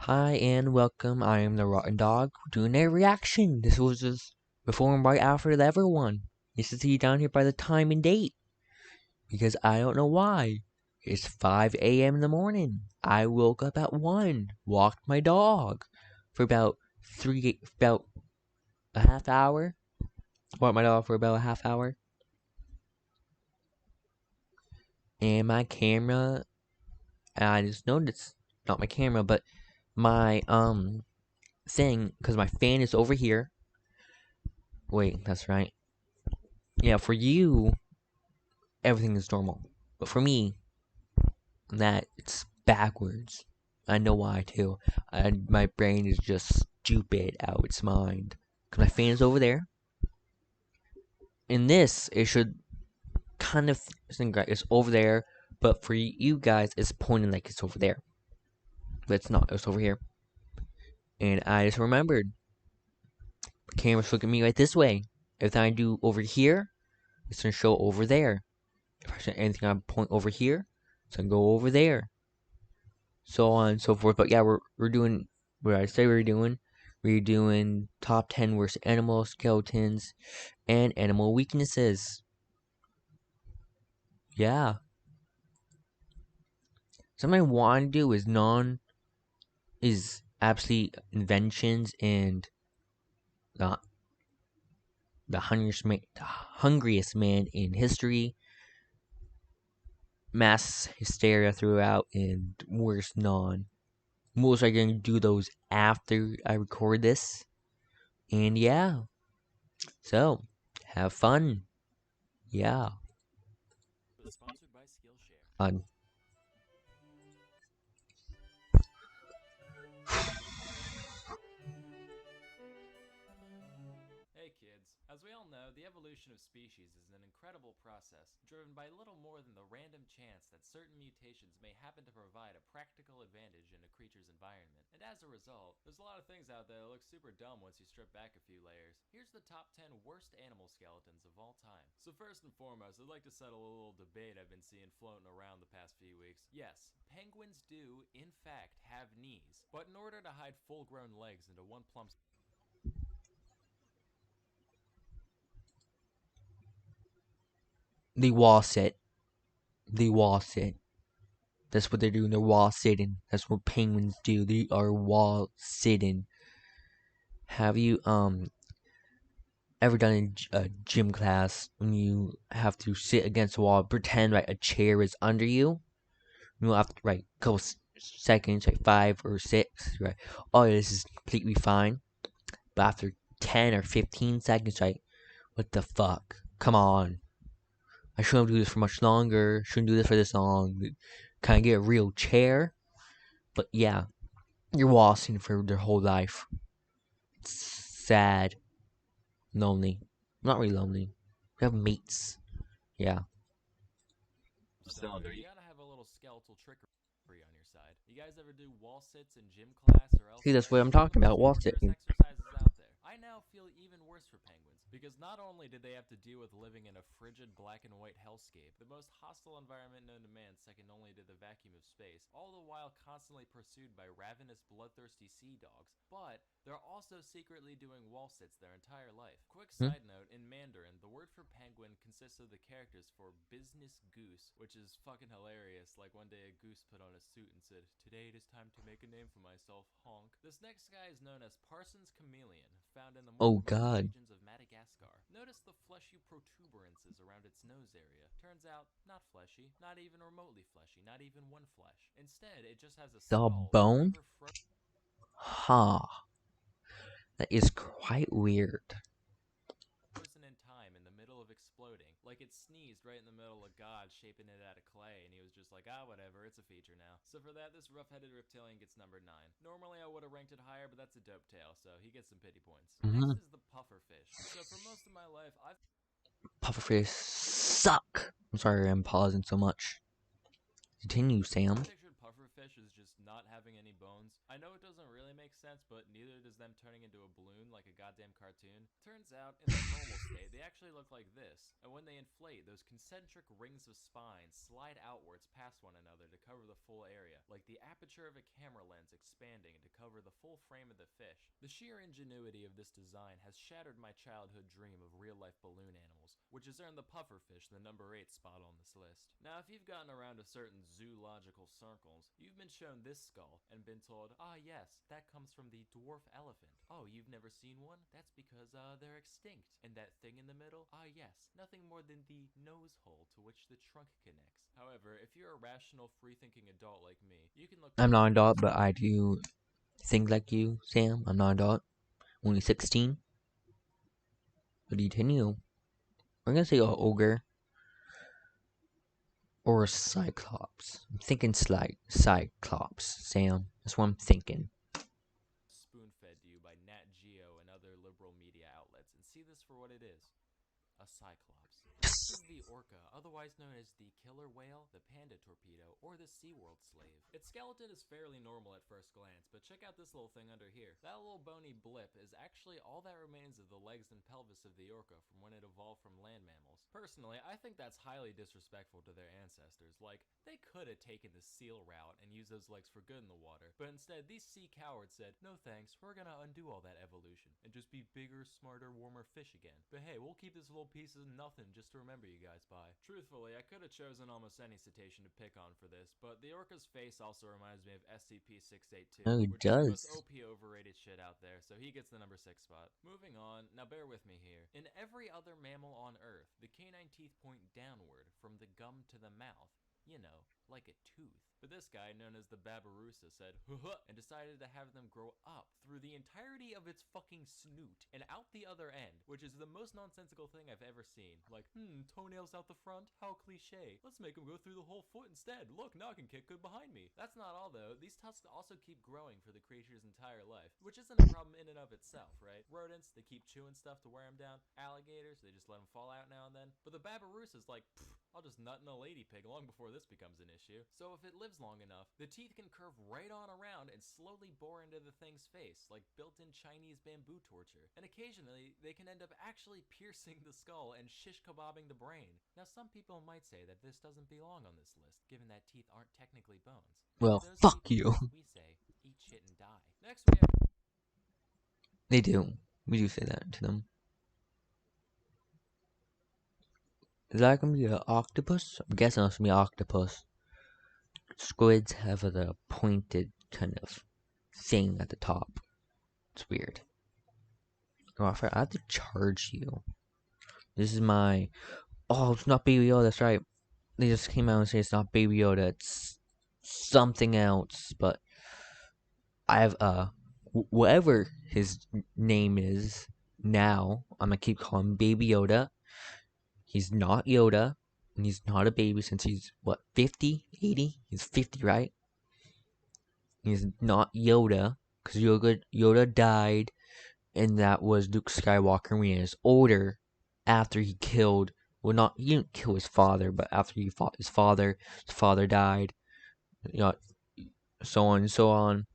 Hi and welcome. I am the Rotten Dog doing a reaction. This was just before and right after the other one. You should see down here by the time and date because I don't know why. It's 5 a.m. in the morning. I woke up at 1, walked my dog for about a half hour. Walked my dog for about a half hour. And my camera, I just noticed, not my camera, but my thing, because my fan is over here. Wait, that's right. Yeah, for you, everything is normal. But for me, that it's backwards. I know why too. My brain is just stupid out of its mind. Cause my fan is over there. In this, it should kind of think like it's over there, but for you guys, it's pointing like it's over there. But it's not. It's over here. And I just remembered the camera's looking at me right this way. If I do over here, it's gonna show over there. If I say anything, I point over here, it's gonna go over there. So on and so forth. But yeah, we're doing what I say we're doing. We're doing top 10 worst animal skeletons and animal weaknesses. Yeah. Something I want to do is absolute inventions and the hungriest man in history. Mass hysteria throughout and worst non. Most are going to do those after I record this. And yeah. So, have fun. Yeah. Sponsored by Skillshare. On Hey kids, as we all know, the evolution of species is an incredible process, driven by little more than the random chance that certain mutations may happen to provide a practical advantage in a creature's environment. And as a result, there's a lot of things out there that look super dumb once you strip back a few layers. Here's the top 10 worst animal skeletons of all time. So first and foremost, I'd like to settle a little debate I've been seeing floating around the past few weeks. Yes, penguins do, in fact, have knees, but in order to hide full-grown legs into one plump the wall sit. The wall sit. That's what they're doing. They're wall sitting. That's what penguins do. They are wall sitting. Have you ever done a gym class when you have to sit against a wall, pretend like a chair is under you? You have to right couple seconds, like 5 or 6, right? Oh, this is completely fine. But after 10 or 15 seconds, like, what the fuck? Come on. I shouldn't do this for much longer. Shouldn't do this for this long. Can I get a real chair? But yeah, you're waltzing for their whole life. It's sad. Lonely. Not really lonely. You have mates. Yeah. cylinder, you gotta have a little skeletal trickery on your side. You guys ever do wall sits in gym class or See, that's elsewhere? what I'm Some of talking the about. most Wall torturous sitting. exercises out there. I now feel even worse for penguins, because not only did they have to deal with living in a frigid black and white hellscape, the most hostile environment known to man second only to the vacuum of space, all the while constantly pursued by ravenous, bloodthirsty sea dogs, but they're also secretly doing wall sits their entire life. Quick Hmm? side note, in Mandarin, the word for penguin consists of the characters for business goose, which is fucking hilarious. Like one day a goose put on a suit and said, "Today it is time to make a name for myself, honk." This next guy is known as Parsons chameleon, found in the more Oh remote god. regions of Madagascar. Notice the fleshy protuberances around its nose area. Turns out, not fleshy, not even remotely fleshy, not even one flesh. Instead, it just has a The skull bone? forever frozen. Huh. That is quite weird. Frozen in time in the middle of exploding, like it sneezed right in the middle of God shaping it out of clay, and he was just like, ah, whatever, it's a feature now. So for that, this rough-headed reptilian gets number 9. Normally I would have ranked it higher, but that's a dope tail, so he gets some pity points. Mm-hmm. Next is the pufferfish. So for most of my life, I've Pufferfish suck. I'm sorry I'm pausing so much. Continue, Sam. pictured pufferfish fish is just not having any bones? I know it doesn't really make sense, but neither does them turning into a balloon like a goddamn cartoon. Turns out, in their normal state, they actually look like this, and when they inflate, those concentric rings of spines slide outwards past one another to cover the full area, like the aperture of a camera lens expanding to cover the full frame of the fish. The sheer ingenuity of this design has shattered my childhood dream of real-life balloon animals, which has earned the pufferfish the number 8 spot on this list. Now, if you've gotten around to certain zoological circles, you've been shown this skull and been told, ah yes, that comes from the dwarf elephant. Oh, you've never seen one? That's because, they're extinct. And that thing in the middle? Ah yes, nothing more than the nose hole to which the trunk connects. However, if you're a rational, free-thinking adult like me, you can look I'm not an past adult, but I do think like you, Sam. I'm not an adult. Only 16. But you continue. We're gonna say a ogre or a cyclops. I'm thinking cyclops, Sam. That's what I'm thinking. spoon-fed to you by Nat Geo and other liberal media outlets, and see this for what it is. A cyclops. This is the orca, otherwise known as the killer whale, the panda torpedo, or the SeaWorld slave. Its skeleton is fairly normal at first glance, but check out this little thing under here. That little bony blip is actually all that remains of the legs and pelvis of the orca from when it evolved from land mammals. Personally, I think that's highly disrespectful to their ancestors. Like, they could have taken the seal route and used those legs for good in the water, but instead these sea cowards said, no thanks, we're gonna undo all that evolution and just be bigger, smarter, warmer fish again. But hey, we'll keep this little piece of nothing just to remember you guys by. Truthfully, I could have chosen almost any cetacean to pick on for this, but the orca's face also reminds me of SCP-682, Oh, it which is the most does. OP overrated shit out there, so he gets the number 6 spot. Moving on, now bear with me here. In every other mammal on Earth, the canine teeth point downward from the gum to the mouth. You know, like a tooth. But this guy, known as the Babirusa, said, "Huh," and decided to have them grow up through the entirety of its fucking snoot and out the other end, which is the most nonsensical thing I've ever seen. Like, toenails out the front? How cliche. Let's make them go through the whole foot instead. Look, now I can kick good behind me. That's not all though. These tusks also keep growing for the creature's entire life, which isn't a problem in and of itself, right? Rodents, they keep chewing stuff to wear them down. Alligators, they just let them fall out now and then. But the Babirusa's like, I'll just nut in a lady pig long before this becomes an issue. So if it lives long enough, the teeth can curve right on around and slowly bore into the thing's face, like built-in Chinese bamboo torture. And occasionally, they can end up actually piercing the skull and shish kebabbing the brain. Now, some people might say that this doesn't belong on this list, given that teeth aren't technically bones. And to Well, those fuck people, you. we say, eat shit and die. Next, we have... They do. We do say that to them. Is that gonna be an octopus? I'm guessing it's gonna be an octopus. Squids have the pointed kind of thing at the top. It's weird. Oh, I have to charge you. This is my. Oh, it's not Baby Yoda. That's right. They just came out and say it's not Baby Yoda. It's something else. But I have whatever his name is now. I'm gonna keep calling him Baby Yoda. He's not Yoda, and he's not a baby since he's, what, 50? 80? He's 50, right? He's not Yoda, because Yoda died, and that was Luke Skywalker when he was older, after he killed, well, not, he didn't kill his father, but after he fought his father died, you know, so on and so on.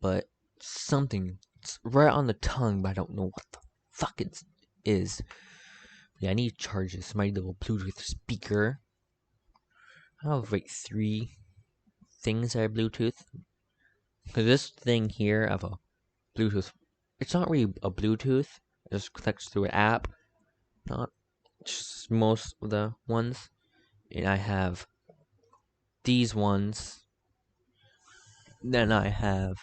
But something, it's right on the tongue, but I don't know what the fuck it is. Yeah, I need to charge this. My little Bluetooth speaker. I have like 3 things that are Bluetooth. Because this thing here, I have a Bluetooth. It's not really a Bluetooth. It just connects through an app. Not just most of the ones. And I have these ones. Then I have.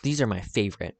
These are my favorite.